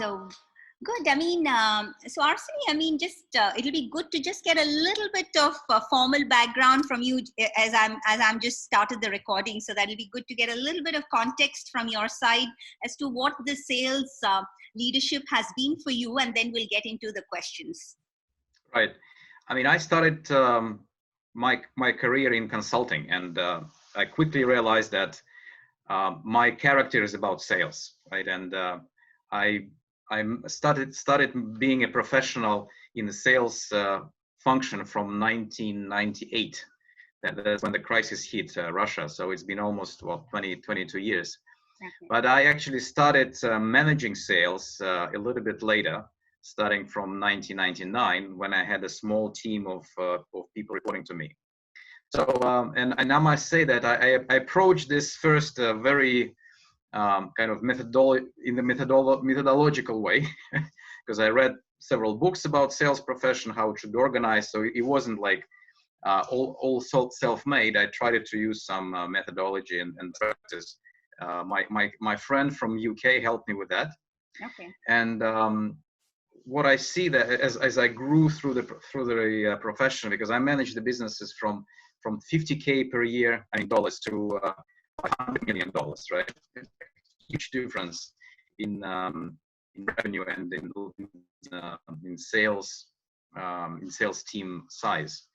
So good. I mean, so Arseny, I mean, just it'll be good to just get a little bit of formal background from you as I'm just started the recording. So that'll be good to get a little bit of context from your side as to what the sales leadership has been for you, and then we'll get into the questions. Right. I mean, I started my career in consulting, and I quickly realized that my character is about sales, right? And I started being a professional in the sales function from 1998. That's when the crisis hit Russia. So it's been almost 22 years. Okay. But I actually started managing sales a little bit later, starting from 1999, when I had a small team of people reporting to me. So, and I must say that I approached this first very kind of methodological way, because I read several books about sales profession, how it should be organized. So it wasn't like all self-made. I tried to use some methodology and practice. My friend from UK helped me with that. Okay. And what I see that as I grew through the profession, because I managed the businesses from $50K per year, I mean dollars, to $500 million, right? Huge difference in revenue and in sales team size.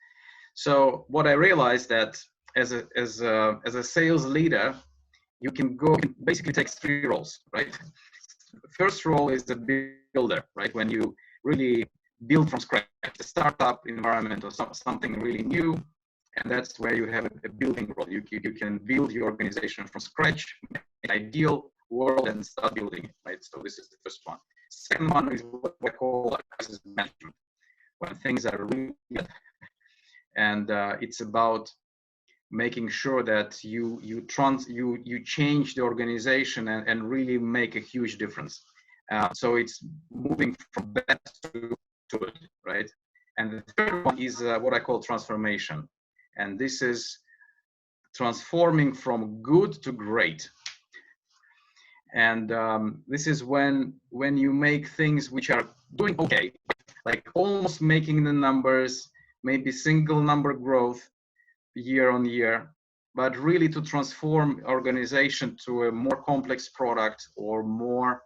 So what I realized that as a sales leader, you can basically take three roles, right? The first role is the builder, right? When you really build from scratch, a startup environment or something really new, and that's where you have a building role. You can build your organization from scratch, make an ideal world, and start building it, right? So this is the first one. Second one is what I call crisis management, when things are really bad, and it's about making sure that you change the organization and really make a huge difference. So it's moving from bad to good, right? And the third one is what I call transformation. And this is transforming from good to great. And this is when you make things which are doing okay, like almost making the numbers, maybe single number growth year on year, but really to transform organization to a more complex product or more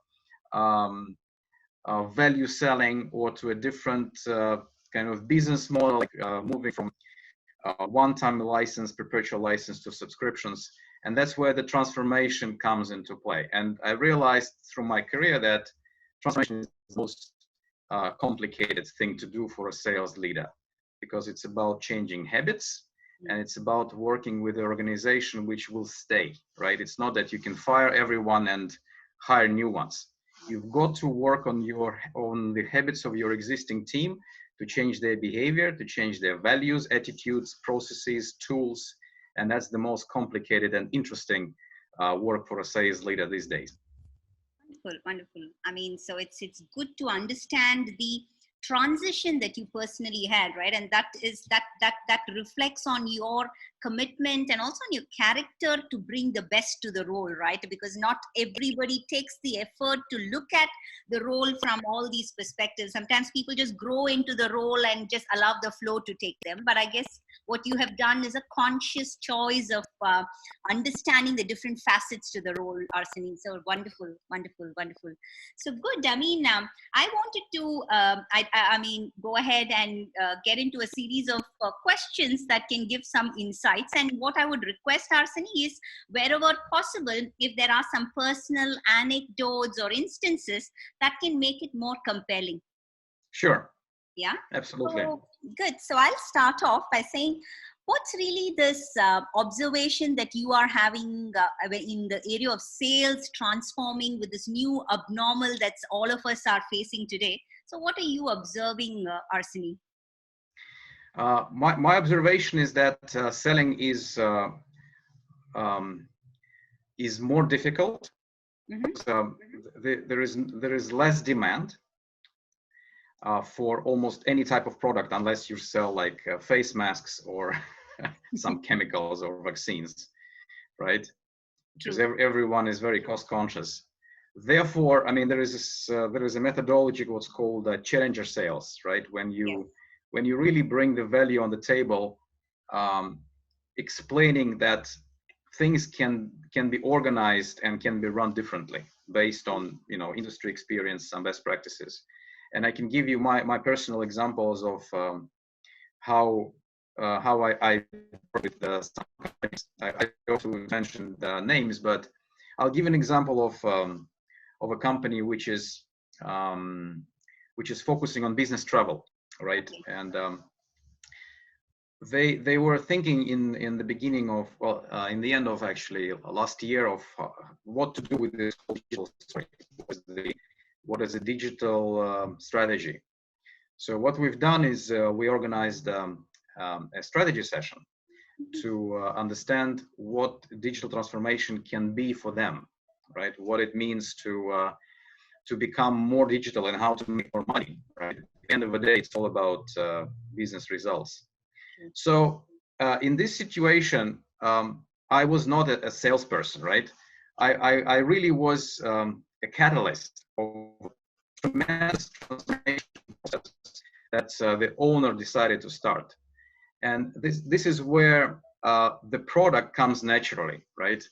value selling, or to a different kind of business model, like moving from one-time license, perpetual license, to subscriptions. And that's where the transformation comes into play. And I realized through my career that transformation is the most complicated thing to do for a sales leader, because it's about changing habits, and it's about working with an organization which will stay, right? It's not that you can fire everyone and hire new ones. You've got to work on the habits of your existing team, to change their behavior, to change their values, attitudes, processes, tools. And that's the most complicated and interesting work for a sales leader these days. Wonderful, wonderful. I mean, so it's good to understand the transition that you personally had, right? And that reflects on your commitment and also on your character to bring the best to the role, right? Because not everybody takes the effort to look at the role from all these perspectives. Sometimes people just grow into the role and just allow the flow to take them. But I guess what you have done is a conscious choice of understanding the different facets to the role, Arseny. So wonderful, wonderful, wonderful. So good. I mean, I wanted to, go ahead and get into a series of questions that can give some insights. And what I would request, Arseny, is wherever possible, if there are some personal anecdotes or instances that can make it more compelling. Sure. Yeah. Absolutely. So, good. So I'll start off by saying, what's really this observation that you are having in the area of sales transforming with this new abnormal that's all of us are facing today? So what are you observing, Arseny? My observation is that selling is more difficult. Mm-hmm. There is less demand for almost any type of product, unless you sell like face masks or some chemicals or vaccines, right? Because everyone is very cost conscious. therefore, I mean, there is a methodology what's called challenger sales, right? When you really bring the value on the table, explaining that things can be organized and can be run differently based on industry experience and best practices. And I can give you my personal examples of how I work with some companies. I also mentioned names, but I'll give an example of a company which is focusing on business travel, right? And they were thinking in the beginning of, in the end of actually last year, of what to do with this digital strategy. What is the digital strategy? So what we've done is we organized a strategy session to understand what digital transformation can be for them, right? What it means to become more digital and how to make more money, right? At the end of the day, it's all about business results. So in this situation, I was not a salesperson, right? I really was a catalyst of tremendous transformation process that the owner decided to start. And this is where the product comes naturally, right?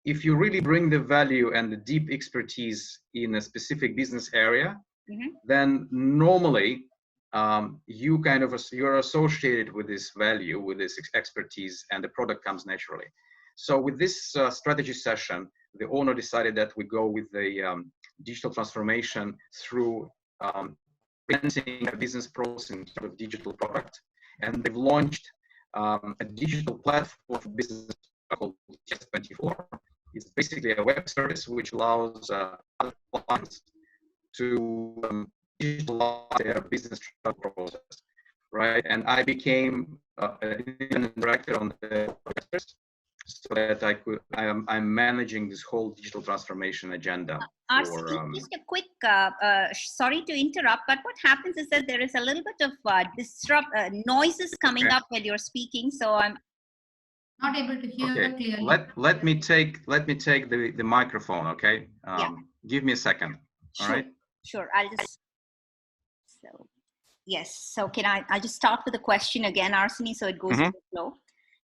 If you really bring the value and the deep expertise in a specific business area, then normally you're associated with this value, with this expertise, and the product comes naturally. So with this strategy session, the owner decided that we go with the digital transformation through presenting a business process in terms of digital product. And they've launched a digital platform for business called TS24. It's basically a web service which allows other clients to digitalize their business travel process, right? And I became an director on the process, so that I'm managing this whole digital transformation agenda. Arseny, just a quick, sorry to interrupt, but what happens is that there is a little bit of noises coming up when you're speaking, so I'm not able to hear clearly. Let me take the microphone, okay? Give me a second. All right. Sure. I'll just. So, yes. So I'll just start with the question again, Arseny, so it goes with the flow.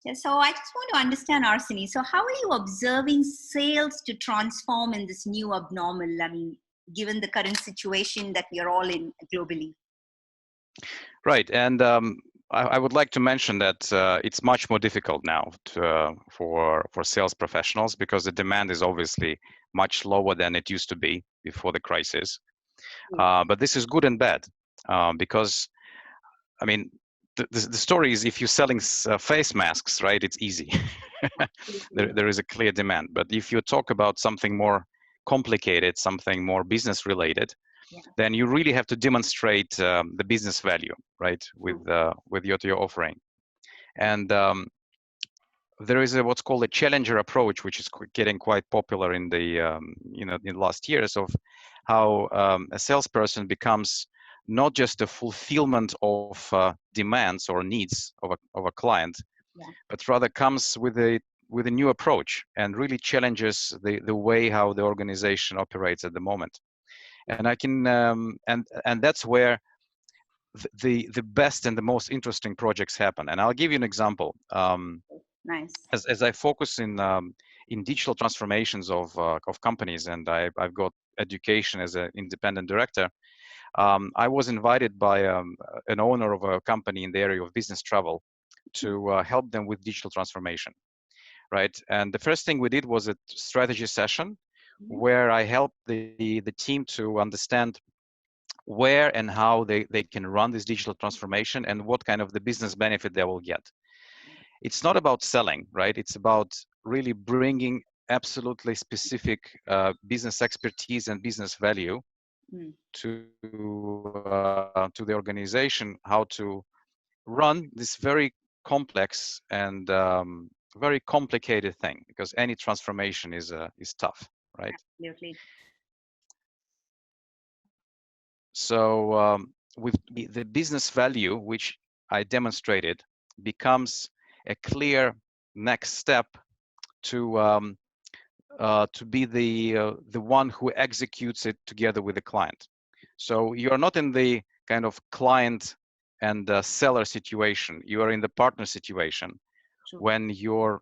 Yeah, so I just want to understand, Arseny. So how are you observing sales to transform in this new abnormal? I mean, given the current situation that we are all in globally. Right, and I would like to mention that it's much more difficult now for sales professionals, because the demand is obviously much lower than it used to be before the crisis. But this is good and bad, because, I mean, the story is, if you're selling face masks, right, it's easy. there is a clear demand. But if you talk about something more complicated, something more business related, then you really have to demonstrate the business value, right, with what you're offering. And there is what's called a challenger approach, which is getting quite popular in the in the last years, of how a salesperson becomes not just a fulfillment of demands or needs of a client, but rather comes with a new approach and really challenges the way how the organization operates at the moment. And I can and that's where the best and the most interesting projects happen. And I'll give you an example. Nice. As I focus in digital transformations of companies, and I've got education as an independent director, I was invited by an owner of a company in the area of business travel to help them with digital transformation, right? And the first thing we did was a strategy session where I helped the team to understand where and how they can run this digital transformation and what kind of the business benefit they will get. It's not about selling, right? It's about really bringing absolutely specific business expertise and business value to the organization, how to run this very complex and very complicated thing, because any transformation is tough, right? Absolutely. So with the business value, which I demonstrated, becomes a clear next step to to be the one who executes it together with the client. So you're not in the kind of client and seller situation. You are in the partner situation. True. When your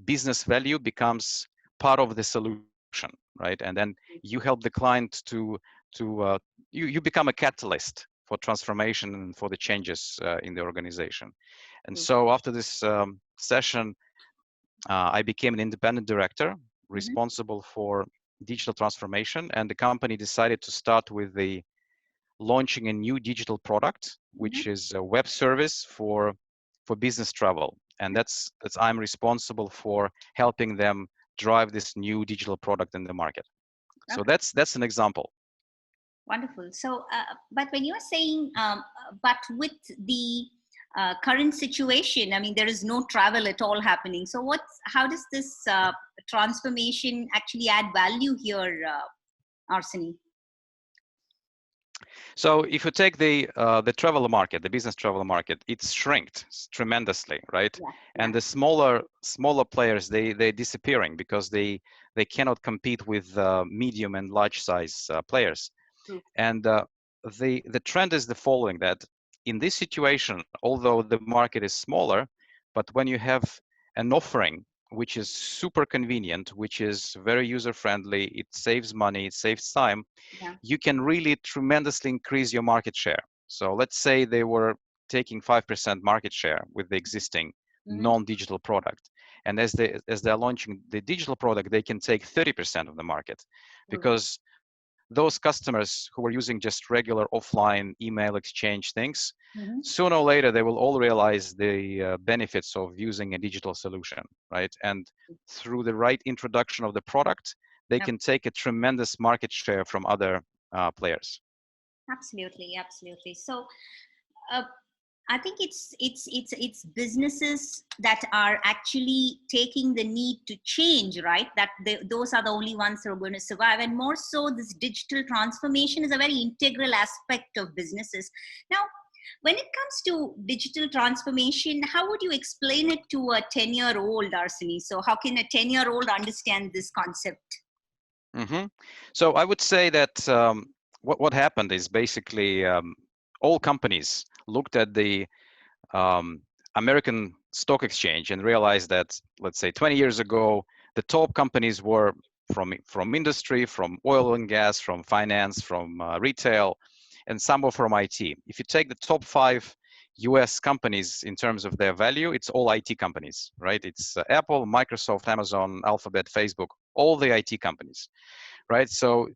business value becomes part of the solution, right? And then you help the client to you become a catalyst for transformation and for the changes in the organization. And True. so after this session, I became an independent director responsible for digital transformation, and the company decided to start with the launching a new digital product, which is a web service for business travel. And that's I'm responsible for helping them drive this new digital product in the market. So Okay. that's an example. Wonderful. So, but when you're saying, but with the current situation, I mean, there is no travel at all happening. So how does this transformation actually add value here, Arseny? So if you take the travel market, the business travel market, it's shrinked tremendously, right? Yeah, And the smaller players, they're disappearing because they cannot compete with medium and large size players. True. And the trend is the following: that in this situation, although the market is smaller, but when you have an offering which is super convenient, which is very user friendly, it saves money, it saves time, you can really tremendously increase your market share. So let's say they were taking 5% market share with the existing non-digital product, and as they're launching the digital product, they can take 30% of the market, because those customers who were using just regular offline email exchange things, sooner or later they will all realize the benefits of using a digital solution, right? And through the right introduction of the product, they can take a tremendous market share from other players. Absolutely, absolutely. So I think it's businesses that are actually taking the need to change, right? That those are the only ones that are going to survive. And more so, this digital transformation is a very integral aspect of businesses. Now, when it comes to digital transformation, how would you explain it to a 10-year-old, Arseny? So how can a 10-year-old understand this concept? So I would say that what happened is basically all companies looked at the American stock exchange and realized that, let's say 20 years ago, the top companies were from industry, from oil and gas, from finance, from retail, and some were from IT. If you take the top 5 US companies in terms of their value, it's all IT companies, right? It's Apple, Microsoft, Amazon, Alphabet, Facebook, all the IT companies, right? So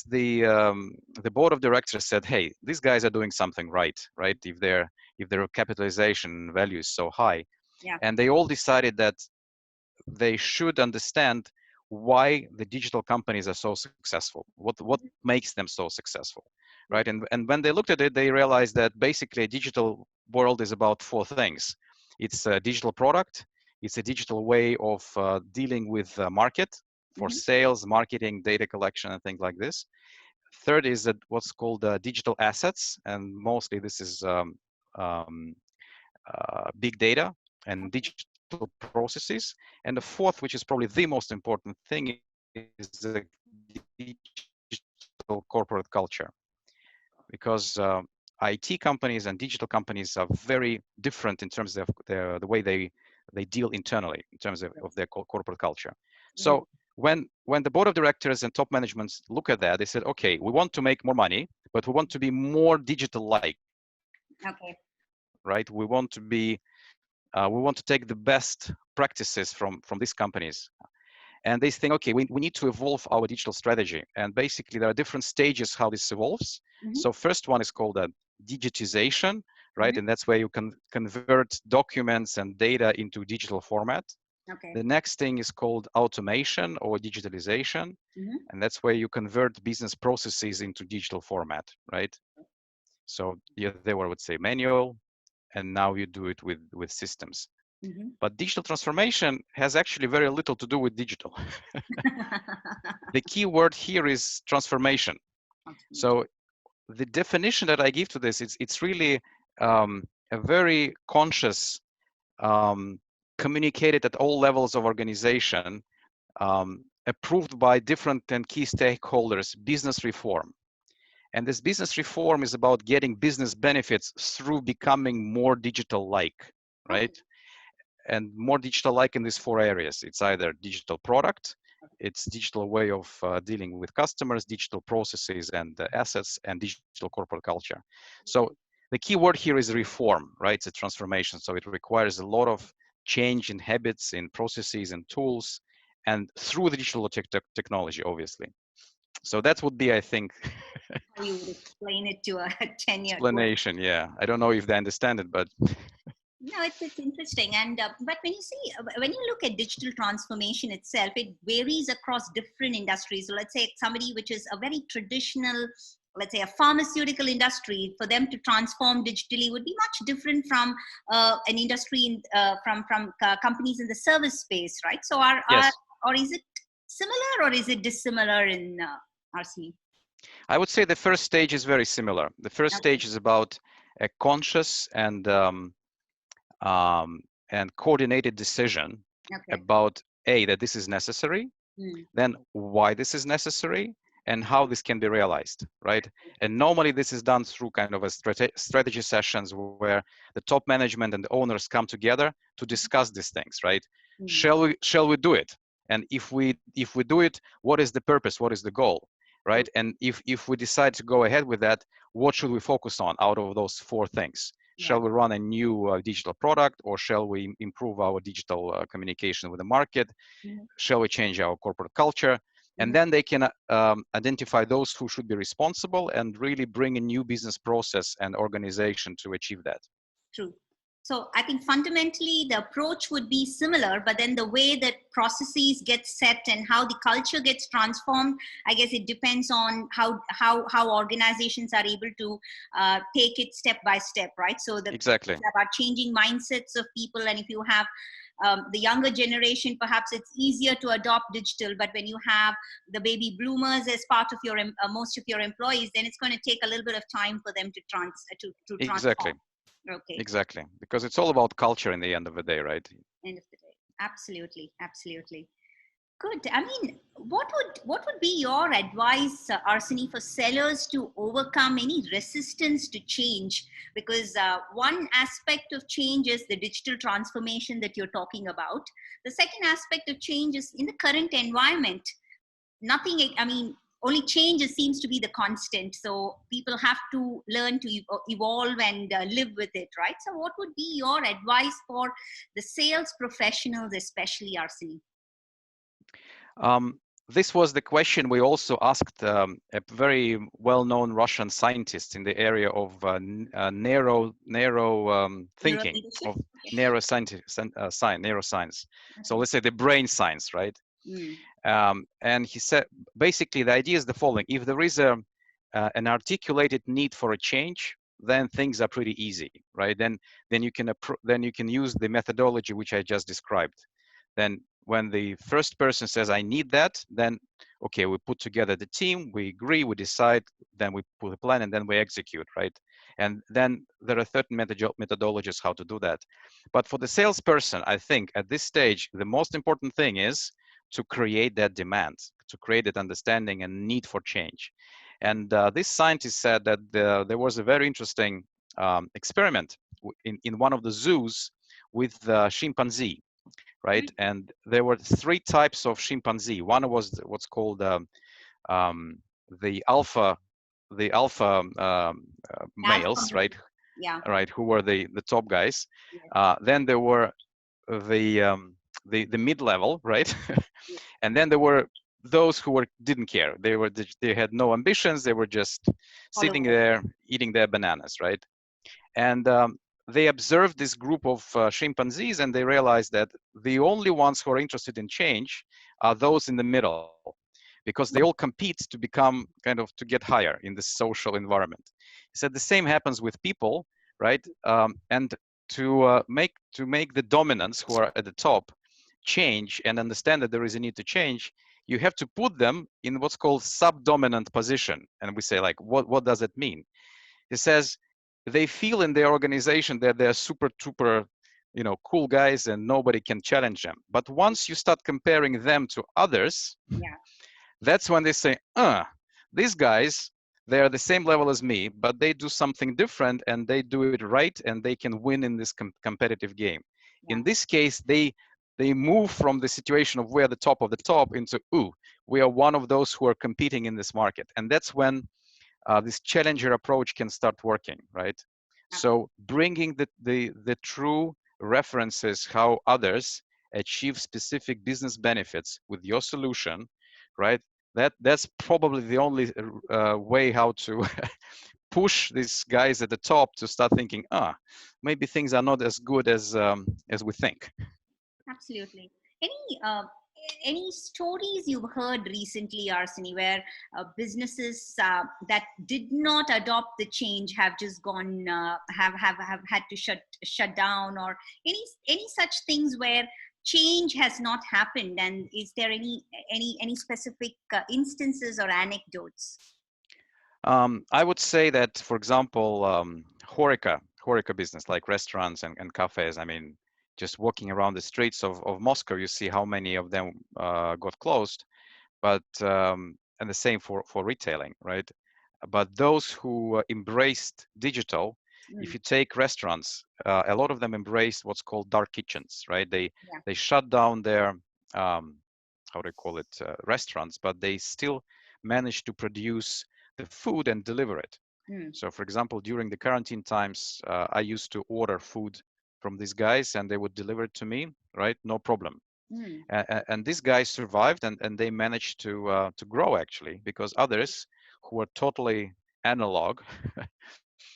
the board of directors said, hey, these guys are doing something right? If their capitalization value is so high. And they all decided that they should understand why the digital companies are so successful, what makes them so successful, right? And when they looked at it, they realized that basically a digital world is about 4 things. It's a digital product, it's a digital way of dealing with the market for sales, marketing, data collection, and things like this. Third is what's called digital assets, and mostly this is big data and digital processes. And the fourth, which is probably the most important thing, is the digital corporate culture. Because IT companies and digital companies are very different in terms of the way they deal internally in terms of their corporate culture. So when the board of directors and top management look at that, they said, okay, we want to make more money, but we want to be more digital-like. Okay. Right? We want to take the best practices from these companies. And they think, okay, we need to evolve our digital strategy. And basically, there are different stages how this evolves. So first one is called digitization, right? And that's where you can convert documents and data into digital format. Okay. The next thing is called automation or digitalization. And that's where you convert business processes into digital format, right? So they were, I would say, manual, and now you do it with systems. But digital transformation has actually very little to do with digital. The key word here is transformation. So the definition that I give to this, it's really a very conscious, communicated at all levels of organization, approved by different and key stakeholders, business reform. And this business reform is about getting business benefits through becoming more digital-like, right? And more digital-like in these four areas. It's either digital product, it's digital way of dealing with customers, digital processes and assets, and digital corporate culture. So the key word here is reform, right? It's a transformation. So it requires a lot of change in habits, in processes and tools, and through the digital technology, obviously. So that would be, I think, How you would explain it to a 10-year explanation. Yeah, I don't know if they understand it, but no, it's interesting. And but when you see, when you look at digital transformation itself, it varies across different industries. So let's say somebody which is a very traditional, let's say a pharmaceutical industry, for them to transform digitally would be much different from an industry from companies in the service space, right? So yes. or is it similar or is it dissimilar in Arseny? I would say the first stage is very similar. The first stage is about a conscious and coordinated decision about that this is necessary, then why this is necessary, and how this can be realized, right? And normally this is done through kind of a strategy sessions where the top management and the owners come together to discuss these things, right? Shall we do it? And if we do it, what is the purpose? What is the goal, right? And if we decide to go ahead with that, what should we focus on out of those four things? Shall we run a new digital product, or shall we improve our digital communication with the market? Shall we change our corporate culture? And then they can identify those who should be responsible and really bring a new business process and organization to achieve that. True. So I think fundamentally the approach would be similar, but then the way that processes get set and how the culture gets transformed, I guess it depends on how organizations are able to take it step by step, right? So exactly about changing mindsets of people, and if you have the younger generation, perhaps it's easier to adopt digital, but when you have the baby bloomers as part of your most of your employees, then it's going to take a little bit of time for them to transform. Exactly. Okay. Exactly, because it's all about culture in the end of the day, right? End of the day, absolutely, absolutely. Good. I mean, what would be your advice, Arseny, for sellers to overcome any resistance to change? Because one aspect of change is the digital transformation that you're talking about. The second aspect of change is in the current environment. Only change seems to be the constant. So people have to learn to evolve and live with it, right? So what would be your advice for the sales professionals, especially, Arseny? This was the question we also asked a very well-known Russian scientist in the area of narrow thinking, of neuroscience. So let's say the brain science, right? And he said, basically, the idea is the following: if there is an articulated need for a change, then things are pretty easy, right? Then you can use the methodology which I just described. Then when the first person says, I need that, then, okay, we put together the team, we agree, we decide, then we put a plan, and then we execute, right? And then there are certain methodologies how to do that. But for the salesperson, I think at this stage, the most important thing is to create that demand, to create that understanding and need for change. And this scientist said that there was a very interesting experiment in one of the zoos with chimpanzee, right? And there were three types of chimpanzee. One was what's called the alpha males, right? Yeah. Right, who were the top guys. Then there were the mid-level, right? And then there were those who didn't care. They had no ambitions. They were just sitting there eating their bananas, right? And they observed this group of chimpanzees, and they realized that the only ones who are interested in change are those in the middle, because they all compete to become to get higher in the social environment. He said the same happens with people, right? And to make the dominants who are at the top change and understand that there is a need to change, you have to put them in what's called subdominant position. And we say, like, what does it mean? He says they feel in their organization that they're super cool guys and nobody can challenge them. But once you start comparing them to others, Yeah. that's when they say, these guys, they are the same level as me, but they do something different and they do it right and they can win in this competitive game. Yeah. In this case, they move from the situation of we're the top of the top into, we are one of those who are competing in this market. And that's when this challenger approach can start working, right? So bringing the true references how others achieve specific business benefits with your solution, right? That's probably the only way how to push these guys at the top to start thinking, maybe things are not as good as we think. Absolutely. Any stories you've heard recently, Arseny, where businesses that did not adopt the change have just gone have had to shut down, or any such things where change has not happened? And is there any specific instances or anecdotes? I would say that, for example, Horeca business, like restaurants and cafes. I mean, just walking around the streets of Moscow, you see how many of them got closed. But and the same for retailing, right? But those who embraced digital, if you take restaurants, a lot of them embraced what's called dark kitchens, right? They shut down their how do you call it, restaurants, but they still managed to produce the food and deliver it. So for example, during the quarantine times, I used to order food from these guys and they would deliver it to me, right? No problem. And these guys survived and they managed to grow, actually, because others who were totally analog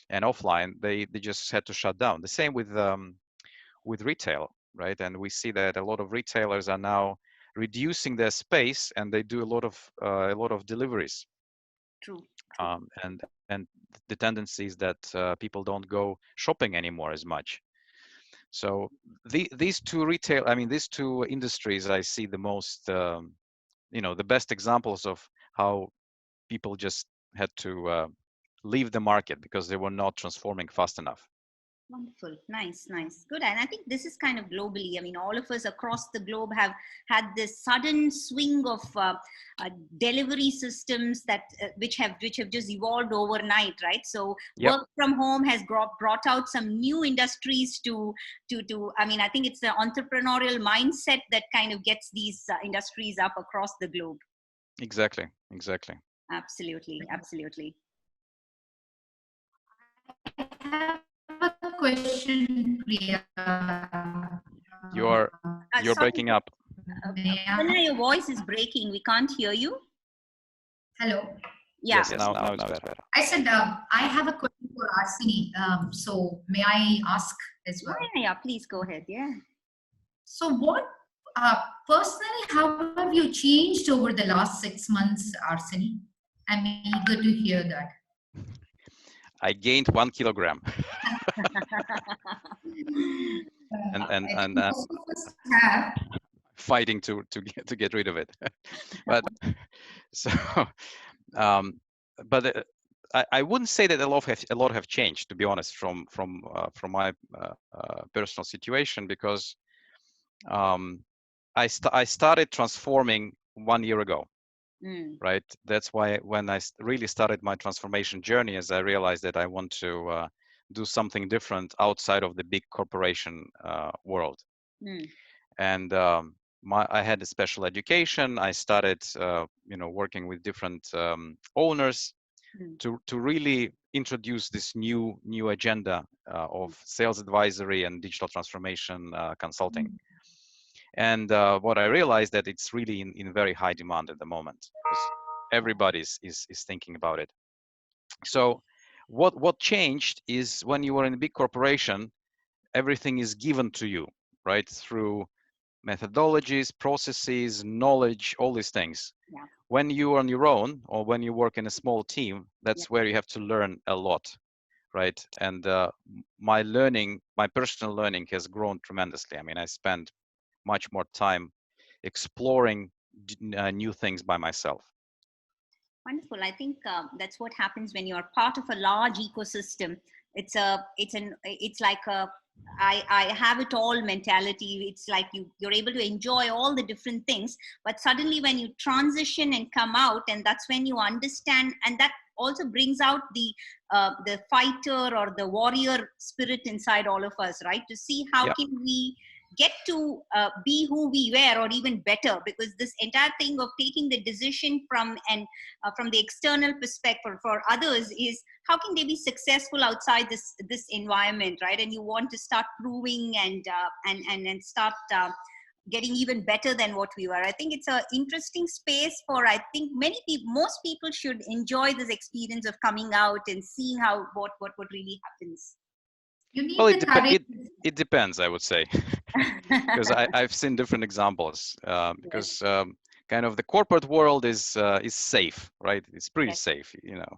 and offline, they just had to shut down. The same with retail, right? And we see that a lot of retailers are now reducing their space and they do a lot of deliveries. True. And the tendency is that people don't go shopping anymore as much. So these two industries, I see the most, the best examples of how people just had to leave the market because they were not transforming fast enough. Wonderful. Nice. Good. And I think this is kind of globally. I mean, all of us across the globe have had this sudden swing of delivery systems that which have just evolved overnight, right? So work from home has brought out some new industries to. I mean, I think it's the entrepreneurial mindset that kind of gets these industries up across the globe. Exactly. Absolutely. I have a question, Priya. You're breaking up. Your voice is breaking. We can't hear you. Hello. Yeah. Yes, now it's better. I said I have a question for Arseny. So may I ask as well? Yeah. Please go ahead. Yeah. So what personally, how have you changed over the last 6 months, Arseny? I'm eager to hear that. I gained 1 kilogram. and fighting to get rid of it. But so but I wouldn't say that a lot have changed, to be honest, from my personal situation, because I started transforming 1 year ago. Right. That's why when I really started my transformation journey, as I realized that I want to do something different outside of the big corporation world. And I had a special education. I started, working with different owners to really introduce this new agenda of sales advisory and digital transformation consulting. And what I realized that it's really in very high demand at the moment, because everybody is thinking about it. So what changed is when you are in a big corporation, everything is given to you, right? Through methodologies, processes, knowledge, all these things. Yeah. When you are on your own or when you work in a small team, that's where you have to learn a lot, right? And my personal learning has grown tremendously. I mean, I spend much more time exploring new things by myself. Wonderful. I think that's what happens when you're part of a large ecosystem. It's like a I have it all mentality. It's like you're able to enjoy all the different things, but suddenly when you transition and come out, and that's when you understand, and that also brings out the fighter or the warrior spirit inside all of us, right? To see how Yeah. can we get to be who we were, or even better, because this entire thing of taking the decision from from the external perspective for others is how can they be successful outside this environment, right? And you want to start proving and start getting even better than what we were. I think it's an interesting space for, I think many people, most people should enjoy this experience of coming out and seeing how what really happens. You Well, need the courage. it depends, I would say, because I've seen different examples. Yes, Because kind of the corporate world is safe, right? It's pretty yes, safe, you know.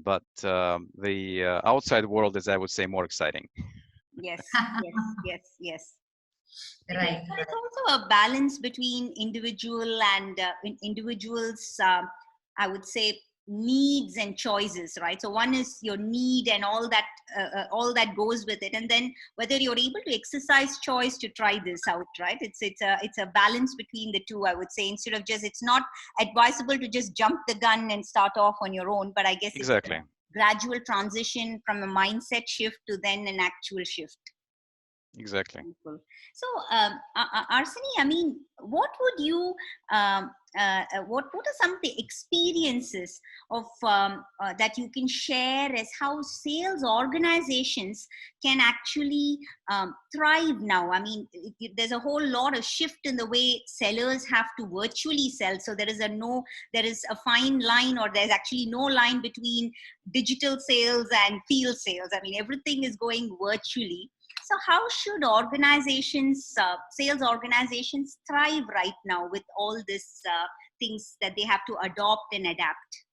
But the outside world is, I would say, more exciting. yes, yes, yes, yes. Because Right. there is also a balance between individual and individuals, I would say, needs and choices, right? So one is your need and all that goes with it, and then whether you're able to exercise choice to try this out, right? It's a balance between the two, I would say. Instead of just, it's not advisable to just jump the gun and start off on your own, but I guess it's a Exactly. gradual transition from a mindset shift to then an actual shift. Exactly. Wonderful. So, Arseny, I mean, what would you, what are some of the experiences of that you can share as how sales organizations can actually thrive now? I mean, there's a whole lot of shift in the way sellers have to virtually sell. So there is a fine line, or there's actually no line between digital sales and field sales. I mean, everything is going virtually. So how should organizations, sales organizations, thrive right now with all this things that they have to adopt and adapt?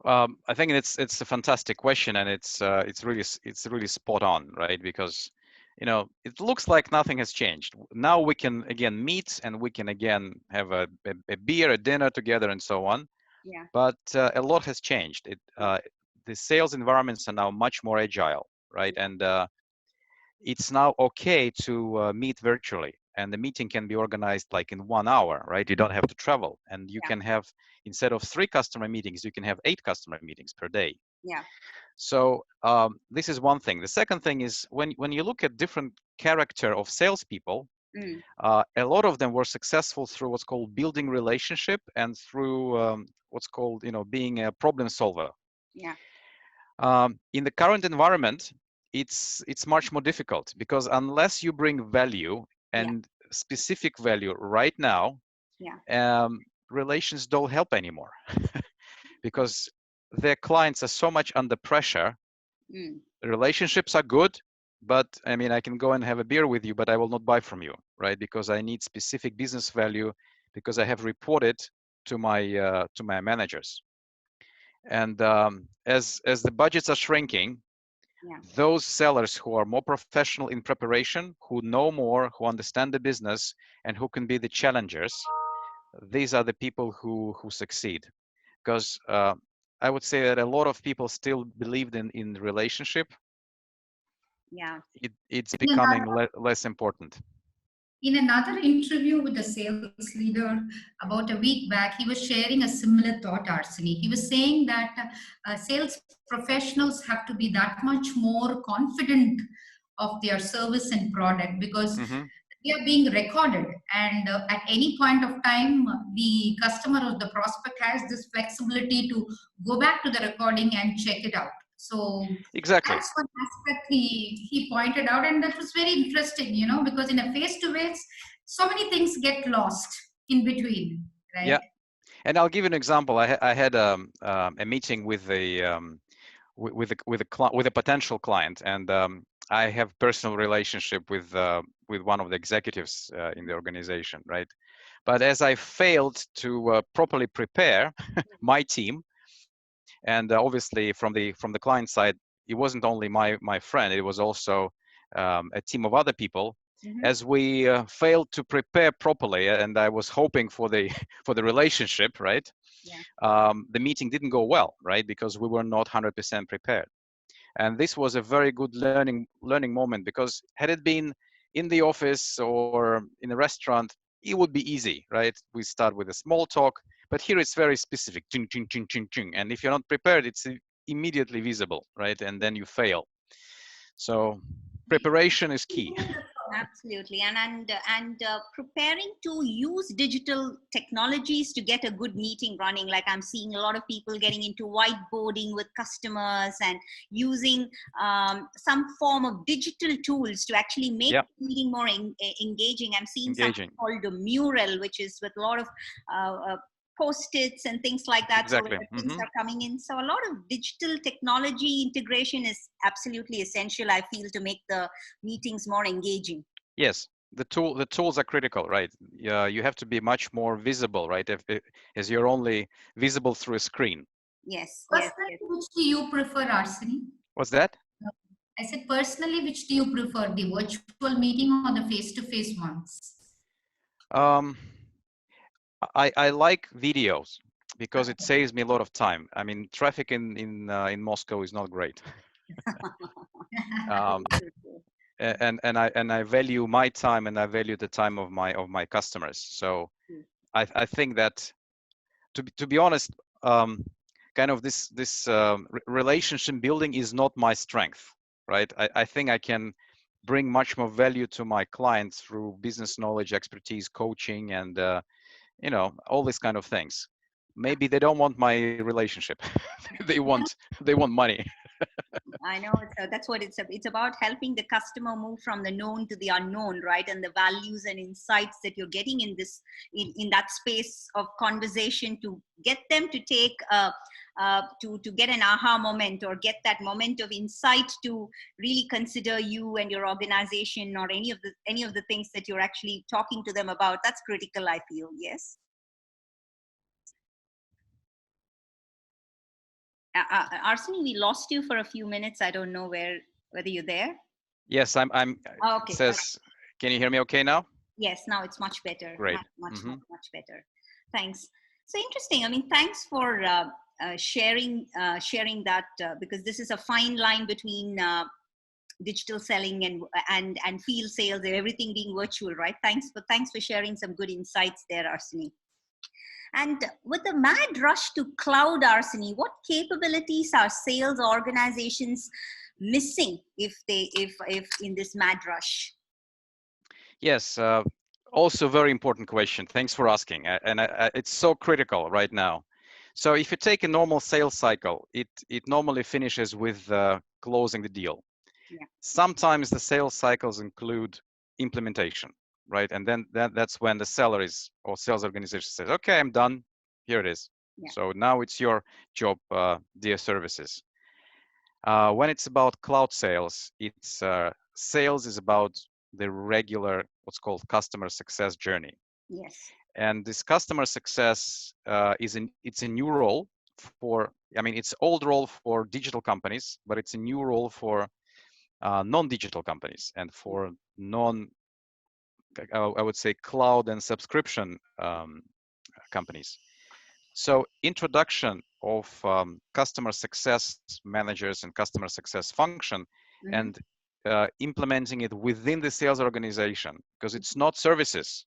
I think it's a fantastic question, and it's really spot on, right? Because it looks like nothing has changed. Now we can again meet, and we can again have a beer, a dinner together, and so on. Yeah. But a lot has changed. The sales environments are now much more agile, right? And it's now okay to meet virtually, and the meeting can be organized like in 1 hour, right? You don't have to travel, and you Yeah. can have, instead of 3 customer meetings, you can have 8 customer meetings per day. Yeah. So this is one thing. The second thing is when you look at different character of salespeople, a lot of them were successful through what's called building relationship, and through what's called being a problem solver. Yeah. In the current environment, it's much more difficult, because unless you bring value, and specific value right now, relations don't help anymore. Because their clients are so much under pressure. The relationships are good, but I mean, I can go and have a beer with you, but I will not buy from you, right? Because I need specific business value, because I have reported to my managers. And as the budgets are shrinking, those sellers who are more professional in preparation, who know more, who understand the business, and who can be the challengers, these are the people who succeed. Because I would say that a lot of people still believed in relationship. Yeah. It's becoming less important. In another interview with a sales leader about a week back, he was sharing a similar thought, Arseny. He was saying that sales professionals have to be that much more confident of their service and product, because they are being recorded, and at any point of time, the customer or the prospect has this flexibility to go back to the recording and check it out. So exactly, that's one aspect he pointed out, and that was very interesting, because in a face-to-face, so many things get lost in between, right? Yeah, and I'll give you an example. I had a meeting with a potential client, and I have personal relationship with one of the executives in the organization, right? But as I failed to properly prepare my team, and obviously from the client side, it wasn't only my friend, it was also a team of other people. As we failed to prepare properly, and I was hoping for the relationship, right? The meeting didn't go well, right? Because we were not 100% prepared. And this was a very good learning moment, because had it been in the office or in a restaurant, it would be easy, right? We start with a small talk, but here it's very specific. Ching, ching, ching, ching, ching. And if you're not prepared, it's immediately visible, right? And then you fail. So preparation is key. Absolutely, and preparing to use digital technologies to get a good meeting running. Like I'm seeing a lot of people getting into whiteboarding with customers and using some form of digital tools to actually make Yep. the meeting more engaging. I'm seeing something Engaging. called a mural, which is with a lot of post-its and things like that. Exactly. So things are coming in. So a lot of digital technology integration is absolutely essential, I feel, to make the meetings more engaging. Yes, the tools are critical, right? Yeah, you have to be much more visible, right? As you're only visible through a screen. Yes. Personally, which do you prefer, Arseny? What's that? I said, personally, which do you prefer, the virtual meeting or the face-to-face ones? I like videos because it saves me a lot of time. I mean, traffic in Moscow is not great. And I value my time, and I value the time of my customers. So I think that to be honest, kind of this relationship building is not my strength, right? I think I can bring much more value to my clients through business knowledge, expertise, coaching, and all these kind of things. Maybe they don't want my relationship. they want money. I know. That's what it's about, helping the customer move from the known to the unknown, right? And the values and insights that you're getting in this, in that space of conversation, to get them to take, to get an aha moment, or get that moment of insight to really consider you and your organization, or any of the things that you're actually talking to them about. That's critical, I feel. Yes. Arseny, we lost you for a few minutes. I don't know whether you're there. Yes, I'm. Oh, okay. It says, can you hear me okay now? Yes, now it's much better. Great. Much better. Thanks. So interesting. I mean, thanks for sharing that, because this is a fine line between digital selling and field sales, and everything being virtual, right? Thanks for sharing some good insights there, Arseny. And with the mad rush to cloud, Arseny, what capabilities are sales organizations missing if in this mad rush? Yes, also very important question. Thanks for asking. And it's so critical right now. So if you take a normal sales cycle, it normally finishes with closing the deal. Yeah. Sometimes the sales cycles include implementation, right? And then that's when the seller or sales organization says, okay, I'm done. Here it is. Yeah. So now it's your job, dear services. When it's about cloud sales, it's sales is about the regular, what's called customer success journey. Yes. And this customer success it's a new role for, I mean, it's old role for digital companies, but it's a new role for non-digital companies and for I would say cloud and subscription companies. So introduction of customer success managers and customer success function, and implementing it within the sales organization, because it's not services,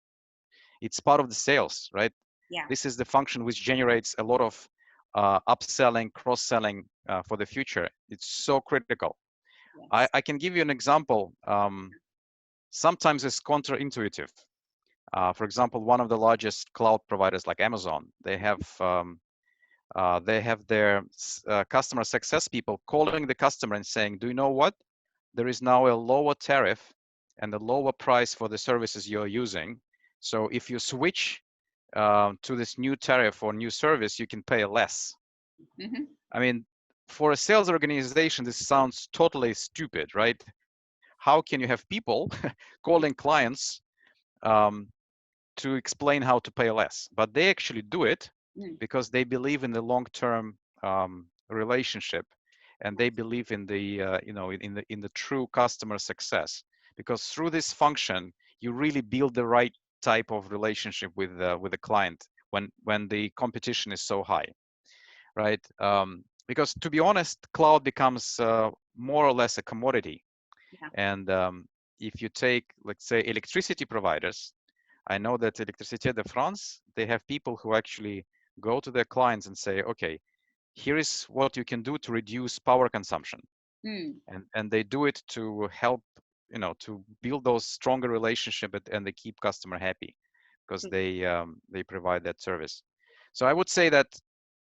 it's part of the sales, right? Yeah. This is the function which generates a lot of upselling, cross-selling for the future. It's so critical. Yes. I can give you an example. Sometimes it's counterintuitive. For example, one of the largest cloud providers like Amazon, they have their customer success people calling the customer and saying, do you know what? There is now a lower tariff and a lower price for the services you're using. So if you switch to this new tariff or new service, you can pay less. Mm-hmm. I mean, for a sales organization, this sounds totally stupid, right? How can you have people calling clients to explain how to pay less? But they actually do it because they believe in the long-term relationship, and they believe in the in the true customer success. Because through this function, you really build the right type of relationship with the client when the competition is so high, right? Because to be honest, cloud becomes more or less a commodity. Yeah. And if you take, let's say, electricity providers, I know that Électricité de France, they have people who actually go to their clients and say, okay, here is what you can do to reduce power consumption. And they do it to help, to build those stronger relationship, and they keep customer happy because they provide that service. So I would say that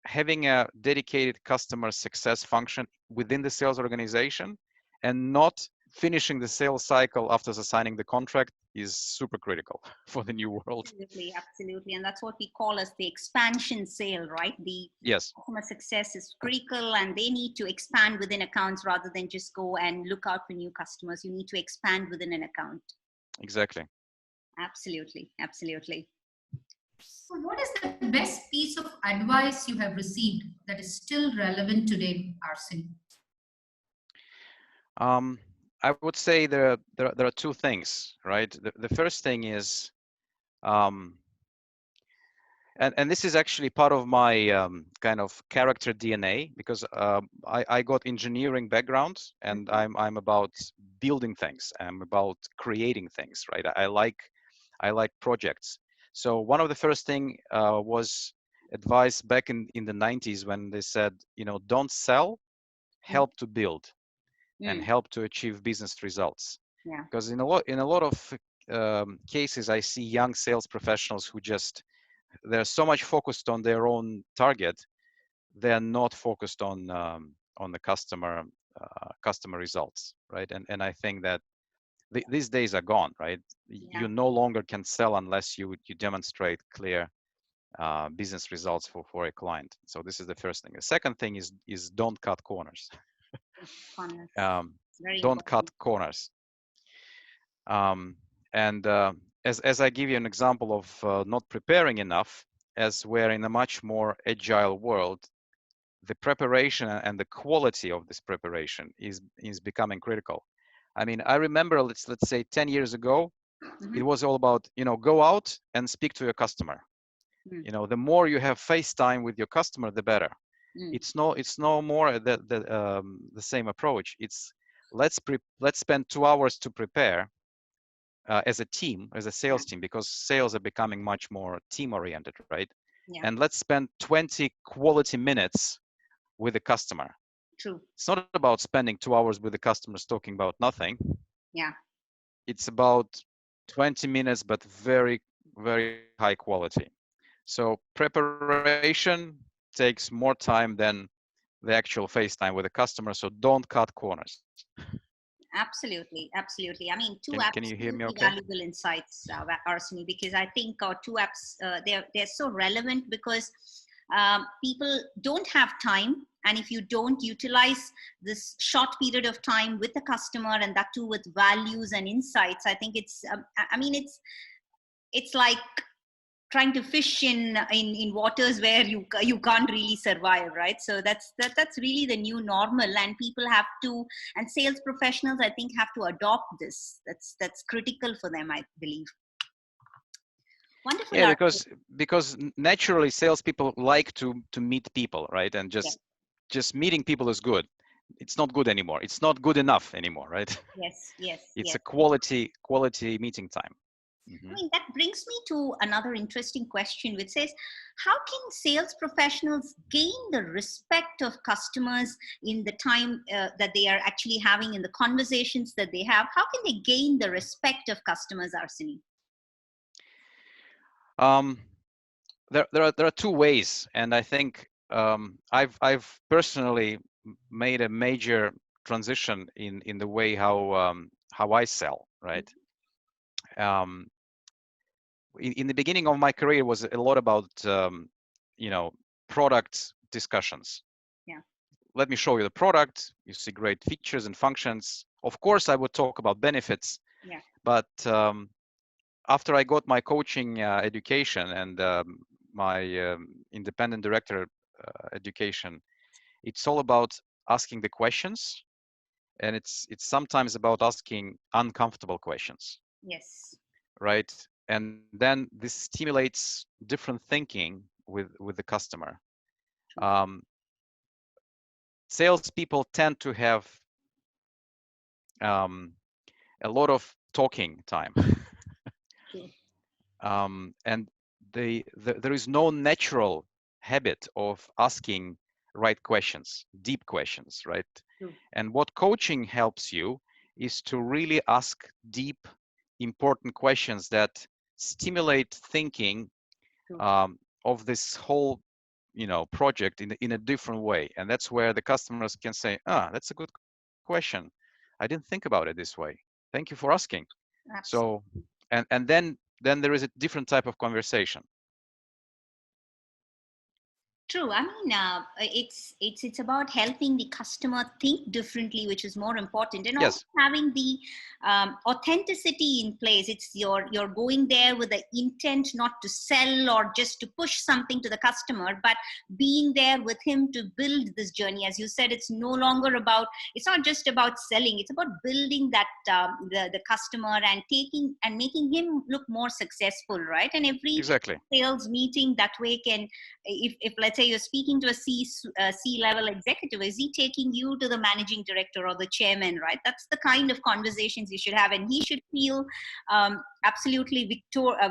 having a dedicated customer success function within the sales organization and not finishing the sales cycle after signing the contract is super critical for the new world. Absolutely, absolutely. And that's what we call as the expansion sale, right? The Yes. customer success is critical, and they need to expand within accounts rather than just go and look out for new customers. You need to expand within an account. Exactly. Absolutely, absolutely. So what is the best piece of advice you have received that is still relevant today, Arseny? I would say there are two things, right? The first thing is, and this is actually part of my kind of character DNA, because I got engineering background, and I'm about building things. I'm about creating things, right? I like projects. So one of the first thing was advice back in the 90s, when they said, don't sell, help to build, and help to achieve business results. Yeah. Because in a lot of cases, I see young sales professionals who they're so much focused on their own target, they're not focused on the customer results, right? And I think that these days are gone, right? Yeah. You no longer can sell unless you demonstrate clear business results for a client. So this is the first thing. The second thing is don't cut corners. Don't cut corners. And as I give you an example of not preparing enough, as we're in a much more agile world, the preparation and the quality of this preparation is becoming critical. I mean, I remember, let's say 10 years ago, it was all about, go out and speak to your customer. The more you have face time with your customer, the better. It's no more the same approach. It's let's spend 2 hours to prepare as a team, as a sales team, because sales are becoming much more team oriented, right? Yeah. And let's spend 20 quality minutes with the customer. True. It's not about spending 2 hours with the customers talking about nothing. Yeah. It's about 20 minutes, but very, very high quality. So preparation takes more time than the actual face time with the customer. So don't cut corners. Absolutely, absolutely. I mean, Can you hear me okay? Valuable insights, Arseny, because I think our two apps, they're so relevant, because people don't have time. And if you don't utilize this short period of time with the customer, and that too with values and insights, I think it's like trying to fish in waters where you can't really survive, right? So that's really the new normal, and people have to, and sales professionals, I think, have to adopt this. That's critical for them, I believe. Wonderful. Yeah, because naturally salespeople like to meet people, right? And just meeting people is good. It's not good anymore. It's not good enough anymore, right? Yes. It's a quality meeting time. I mean, that brings me to another interesting question, which says, how can sales professionals gain the respect of customers in the time that they are actually having, in the conversations that they have? How can they gain the respect of customers, Arseny? There are two ways, and I think I've personally made a major transition in the way how I sell, right? In the beginning of my career, it was a lot about product discussions. Yeah. Let me show you the product. You see great features and functions. Of course, I would talk about benefits. Yeah. But after I got my coaching education and my independent director education, it's all about asking the questions, and it's sometimes about asking uncomfortable questions. Yes. Right. And then this stimulates different thinking with the customer. Salespeople tend to have a lot of talking time. True. And there is no natural habit of asking right questions, deep questions, right? True. And what coaching helps you is to really ask deep, important questions that stimulate thinking True. of this whole, project in a different way. And that's where the customers can say, that's a good question. I didn't think about it this way. Thank you for asking. Absolutely. So, and then there is a different type of conversation. True. I mean, it's about helping the customer think differently, which is more important, and also Yes, having the authenticity in place. It's you're going there with the intent not to sell or just to push something to the customer, but being there with him to build this journey. As you said, it's no longer about. It's not just about selling. It's about building that the customer and taking and making him look more successful, right? And every exactly. sales meeting that way can, if let's say you're speaking to a C-level executive, is he taking you to the managing director or the chairman, right? That's the kind of conversations you should have, and he should feel absolutely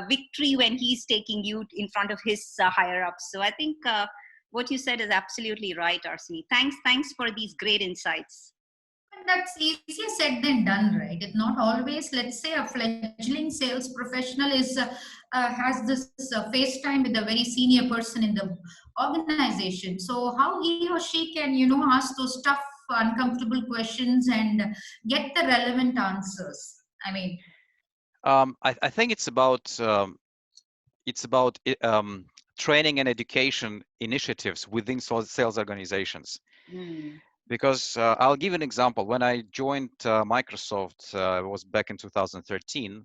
victory when he's taking you in front of his higher ups. So I think what you said is absolutely right, Arseny. Thanks for these great insights. But that's easier said than done, right? It's not always, let's say, a fledgling sales professional has this FaceTime with a very senior person in the organization. So how he or she can, ask those tough, uncomfortable questions and get the relevant answers? I mean, I think it's about training and education initiatives within sales organizations. Because I'll give an example. When I joined Microsoft, it was back in 2013.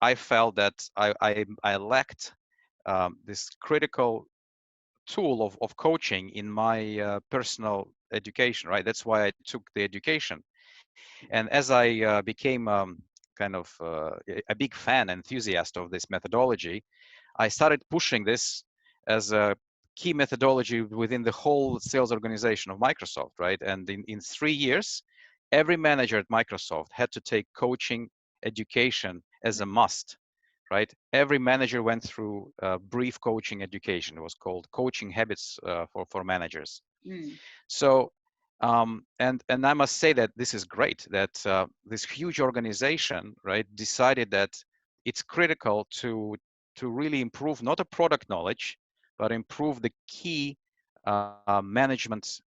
I felt that I lacked this critical tool of coaching in my personal education, right? That's why I took the education. And as I became kind of a big fan, enthusiast of this methodology, I started pushing this as a key methodology within the whole sales organization of Microsoft, right? And in 3 years, every manager at Microsoft had to take coaching education as a must, right? Every manager went through brief coaching education. It was called Coaching Habits for Managers. So, and I must say that this is great that this huge organization, right, decided that it's critical to really improve not a product knowledge, but improve the key management,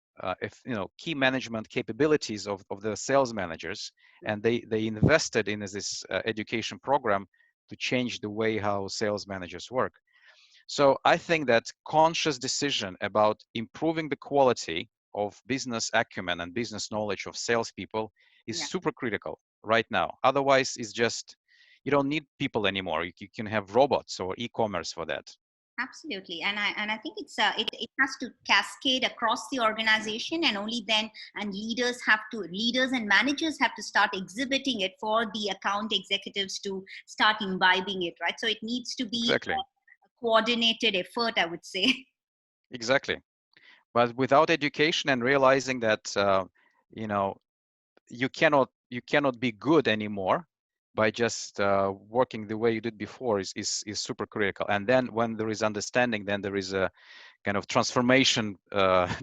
key management capabilities of the sales managers, and they invested in this education program to change the way how sales managers work. So I think that conscious decision about improving the quality of business acumen and business knowledge of salespeople is super critical right now. Otherwise, it's just, you don't need people anymore. You can have robots or e-commerce for that. Absolutely, and I think it has to cascade across the organization, and only then, and leaders and managers have to start exhibiting it for the account executives to start imbibing it, right? So it needs to be exactly a coordinated effort, I would say. Exactly, but without education and realizing that you cannot be good anymore by just working the way you did before is super critical. And then when there is understanding, then there is a kind of transformation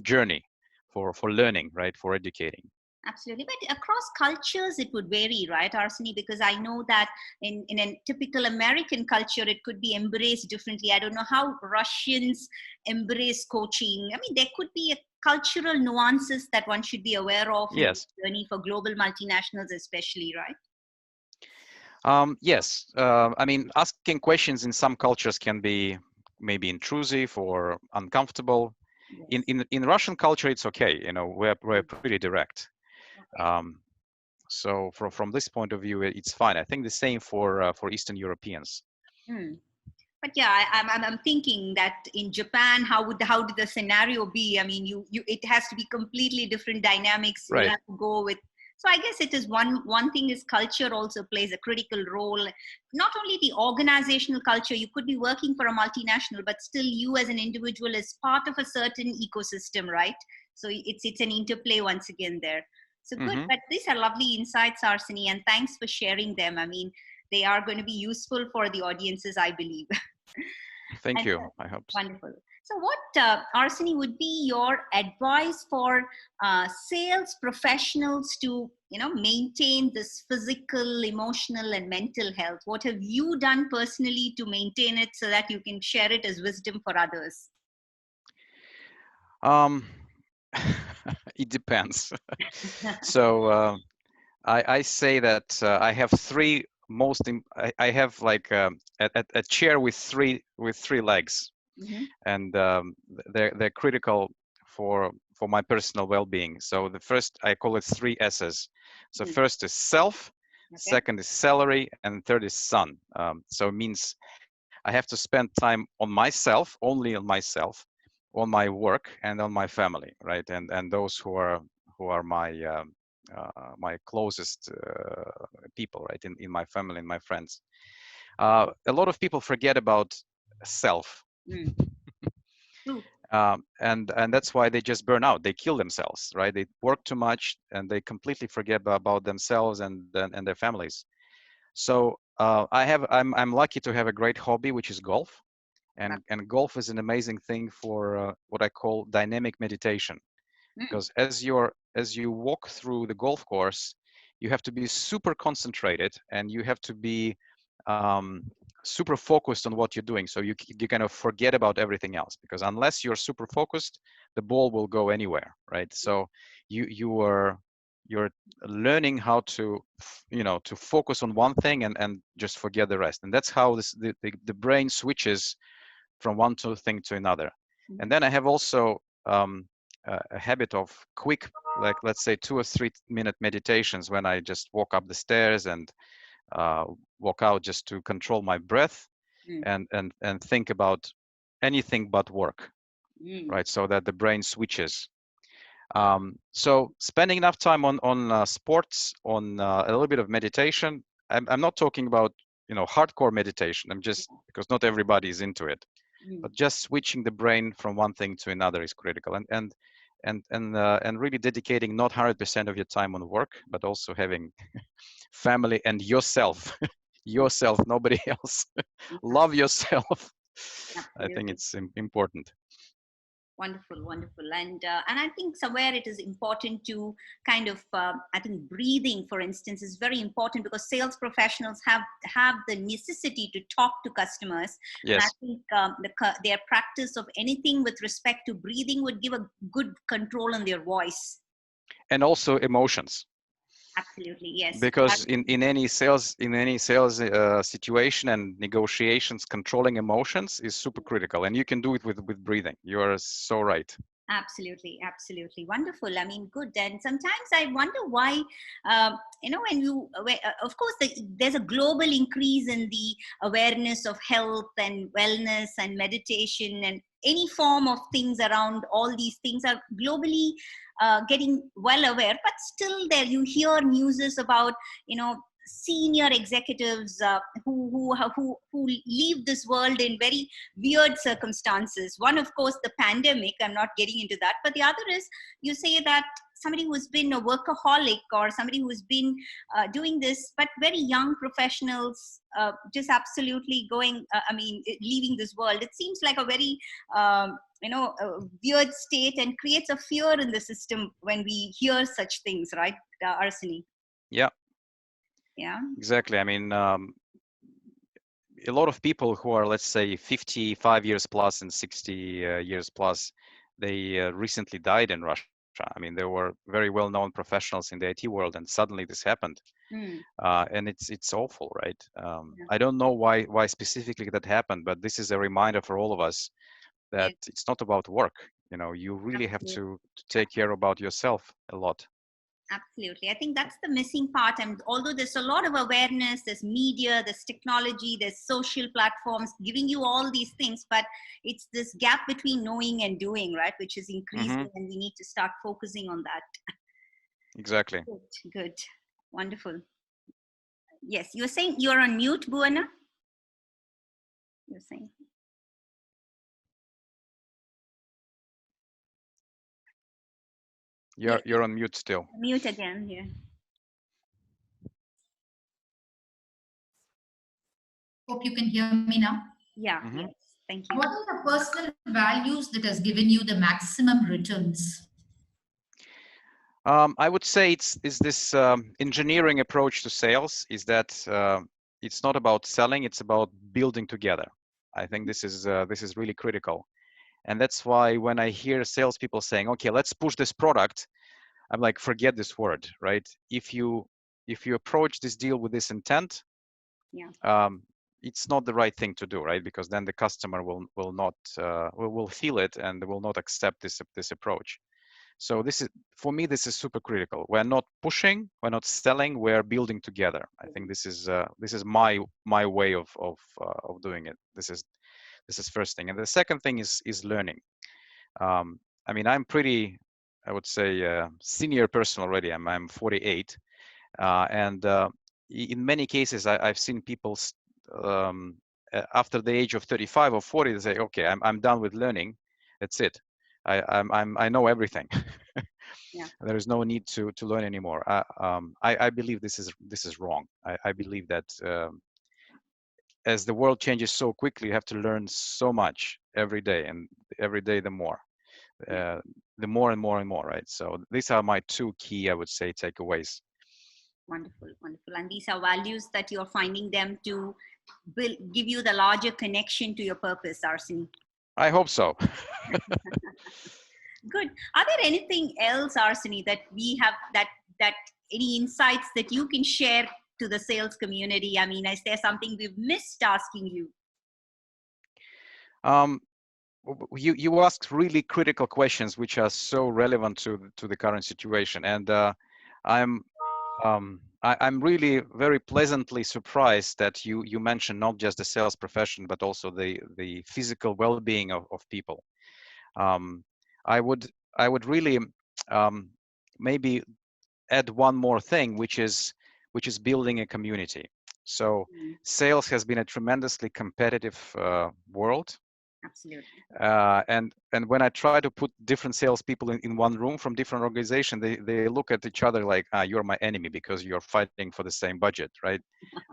journey for learning, right, for educating. Absolutely. But across cultures, it would vary, right, Arseny? Because I know that in a typical American culture, it could be embraced differently. I don't know how Russians embrace coaching. I mean, there could be a cultural nuances that one should be aware of in Yes. the journey for global multinationals, especially, right? Yes. I mean, asking questions in some cultures can be maybe intrusive or uncomfortable. Yes. In Russian culture, it's okay. We're pretty direct. Okay. So from this point of view, it's fine. I think the same for Eastern Europeans. But yeah, I'm thinking that in Japan, how did the scenario be? I mean, it has to be completely different dynamics. Right. You have to go with. So I guess it is one thing is culture also plays a critical role. Not only the organizational culture, you could be working for a multinational, but still you as an individual is part of a certain ecosystem, right? So it's an interplay once again there. So good, but these are lovely insights, Arseny, and thanks for sharing them. I mean, they are going to be useful for the audiences, I believe. Thank you. I hope so. Wonderful. So what, Arseny, would be your advice for sales professionals to, maintain this physical, emotional, and mental health? What have you done personally to maintain it so that you can share it as wisdom for others? It depends. So I say that I have three I have like a chair with three legs, and they're critical for my personal well-being. So the first, I call it 3 S's. So first is self, second is salary, and third is son. So it means I have to spend time on myself, only on myself, on my work, and on my family, right? And those who are my closest people, right? In my family and my friends. A lot of people forget about self. And that's why they just burn out. They kill themselves, right? They work too much and they completely forget about themselves and their families. So I'm lucky to have a great hobby, which is golf, and golf is an amazing thing for what I call dynamic meditation, because as you walk through the golf course, you have to be super concentrated and you have to be super focused on what you're doing. So you kind of forget about everything else, because unless you're super focused, the ball will go anywhere, right? So you're learning how to to focus on one thing and just forget the rest. And that's how the brain switches from one thing to another. And then I have also a habit of quick, like let's say 2 or 3 minute meditations when I just walk up the stairs and walk out, just to control my breath and think about anything but work, right? So that the brain switches. So spending enough time on sports, on a little bit of meditation. I'm not talking about hardcore meditation. I'm just, because not everybody is into it, but just switching the brain from one thing to another is critical. And really dedicating not 100% of your time on work, but also having family and yourself. Yourself, nobody else. Love yourself. I think it's important. Wonderful, wonderful. And I think somewhere it is important to kind of, I think breathing, for instance, is very important, because sales professionals have the necessity to talk to customers. Yes. And I think their practice of anything with respect to breathing would give a good control on their voice. And also emotions. Absolutely, yes. Because in any sales situation and negotiations, controlling emotions is super critical, and you can do it with breathing. You are so right. Absolutely, absolutely. Wonderful. I mean, good. And sometimes I wonder why, of course, there's a global increase in the awareness of health and wellness and meditation and any form of things around. All these things are globally getting well aware, but still there you hear newses about, senior executives who leave this world in very weird circumstances. One, of course, the pandemic. I'm not getting into that, but the other is, you say that somebody who's been a workaholic or somebody who's been doing this, but very young professionals just absolutely going, leaving this world. It seems like a very a weird state, and creates a fear in the system when we hear such things, right, Arseny? Yeah. Yeah, exactly. I mean, a lot of people who are, let's say, 55 years plus and 60 years plus, they recently died in Russia. I mean, there were very well-known professionals in the IT world, and suddenly this happened. And it's awful, right? I don't know why specifically that happened, but this is a reminder for all of us that it's not about work. You really have to take care about yourself a lot. Absolutely. I think that's the missing part. And although there's a lot of awareness, there's media, there's technology, there's social platforms giving you all these things, but it's this gap between knowing and doing, right, which is increasing, and we need to start focusing on that. Exactly. Good. Wonderful. Yes, you're saying you're on mute, Buana? You're saying. You're on mute still. Mute again here. Hope you can hear me now. Yeah, Mm-hmm. yes. Thank you. What are the personal values that has given you the maximum returns? I would say it's this engineering approach to sales. Is that it's not about selling; it's about building together. I think this is really critical, and that's why when I hear salespeople saying, "Okay, let's push this product," I'm like, forget this word, right? If you approach this deal with this intent, Yeah. It's not the right thing to do, right? Because then the customer will not will feel it and will not accept this approach. So this is, for me, this is super critical. We're not pushing, we're not selling, we're building together. I think this is my way of doing it. This is first thing, and the second thing is learning. I mean, I'm pretty, I would say, senior person already. I'm 48, and in many cases, I've seen people after the age of 35 or 40, they say, "Okay, I'm done with learning. That's it. I know everything. Yeah. There is no need to learn anymore." I believe this is wrong. I believe that as the world changes so quickly, you have to learn so much every day, and every day the more and more and more, right? So these are my two key, I would say, takeaways. Wonderful, wonderful. And these are values that you're finding them to give you the larger connection to your purpose, Arseny. I hope so. Good. Are there anything else, Arseny, that we have that any insights that you can share to the sales community? I mean, is there something we've missed asking you? You asked really critical questions, which are so relevant to the current situation, and I'm really very pleasantly surprised that you mentioned not just the sales profession, but also the physical well-being of people. I would really maybe add one more thing, which is building a community. So sales has been a tremendously competitive world. Absolutely. And when I try to put different salespeople in one room from different organizations, they look at each other like, "You're my enemy because you're fighting for the same budget," right?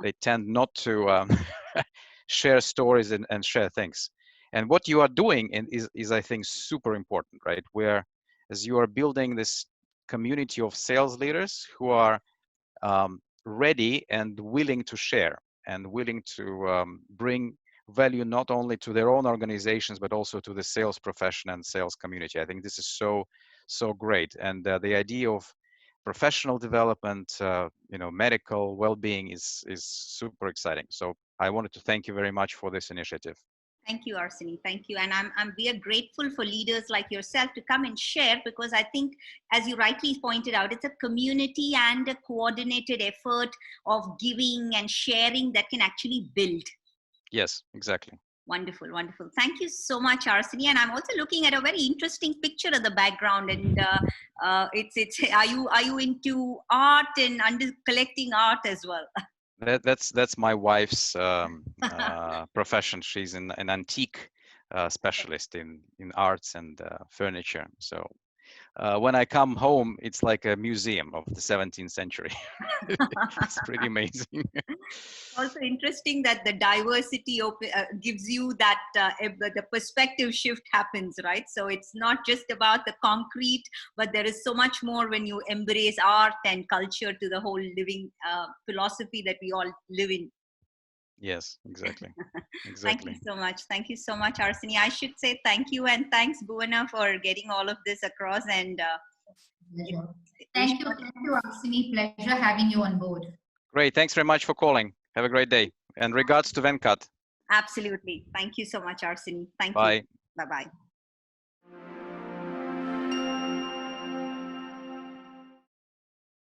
They tend not to share stories and share things. And what you are doing is I think super important, right? Where as you are building this community of sales leaders who are ready and willing to share and willing to bring value not only to their own organizations but also to the sales profession and sales community. I think this is so great, and the idea of professional development, medical well-being is super exciting. So I wanted to thank you very much for this initiative. Thank you, Arseny. Thank you. And we are grateful for leaders like yourself to come and share, because I think, as you rightly pointed out, it's a community and a coordinated effort of giving and sharing that can actually build. Yes, exactly. Wonderful, wonderful. Thank you so much, Arseny. And I'm also looking at a very interesting picture at the background. And it's are you into art and collecting art as well? That's my wife's profession. She's an antique specialist in arts and furniture. So when I come home, it's like a museum of the 17th century. It's pretty amazing. Also interesting that the diversity gives you that the perspective shift happens, right? So it's not just about the concrete, but there is so much more when you embrace art and culture to the whole living philosophy that we all live in. Yes, exactly. Thank you so much. Thank you so much, Arseny. I should say thank you, and thanks, Bhuvana, for getting all of this across. And thank you, Arseny. Pleasure having you on board. Great. Thanks very much for calling. Have a great day. And regards to Venkat. Absolutely. Thank you so much, Arseny. Thank Bye. you. Bye-bye.